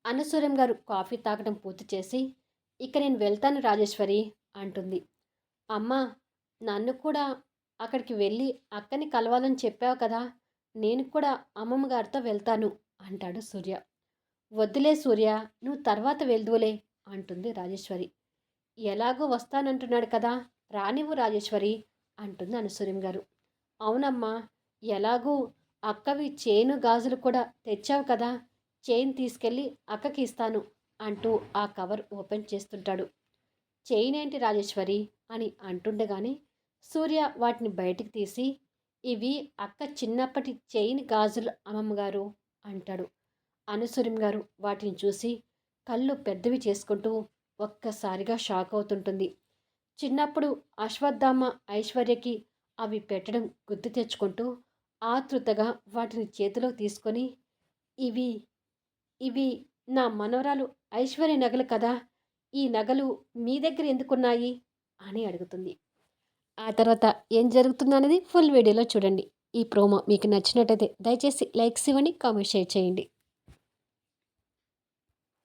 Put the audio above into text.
అనసూయం గారు కాఫీ తాగడం పూర్తి చేసి, "ఇక నేను వెళ్తాను రాజేశ్వరి" అంటుంది. "అమ్మా, నన్ను కూడా అక్కడికి వెళ్ళి అక్కని కలవాలని చెప్పావు కదా! నేను కూడా అమ్మమ్మ గారితో వెళ్తాను" అంటాడు సూర్య. "వద్దులే సూర్య, నువ్వు తర్వాత వెళ్దువులే" అంటుంది రాజేశ్వరి. "ఎలాగో వస్తానంటున్నాడు కదా! రానివ్వు రాజేశ్వరి" అంటుంది అనసూయం గారు. "అవునమ్మా, ఎలాగూ అక్కవి చేను గాజులు కూడా తెచ్చావు కదా! చైన్ తీసుకెళ్ళి అక్కకి ఇస్తాను" అంటూ ఆ కవర్ ఓపెన్ చేస్తుంటాడు. "చైన్ ఏంటి రాజేశ్వరి" అని అంటుండగానే సూర్య వాటిని బయటికి తీసి, "ఇవి అక్క చిన్నప్పటి చైన్ గాజులు అమ్మమ్మగారు" అంటాడు. అనసూయం గారు వాటిని చూసి కళ్ళు పెద్దవి చేసుకుంటూ ఒక్కసారిగా షాక్ అవుతుంటుంది. చిన్నప్పుడు అశ్వత్థామ ఐశ్వర్యకి అవి పెట్టడం గుర్తు తెచ్చుకుంటూ ఆతృతగా వాటిని చేతిలో తీసుకొని, "ఇవి ఇవి నా మనవరాలు ఐశ్వర్య నగలు కదా! ఈ నగలు మీ దగ్గర ఎందుకున్నాయి?" అని అడుగుతుంది. ఆ తర్వాత ఏం జరుగుతుందనేది ఫుల్ వీడియోలో చూడండి. ఈ ప్రోమో మీకు నచ్చినట్టయితే దయచేసి లైక్స్ ఇవ్వండి, కామెంట్ షేర్ చేయండి.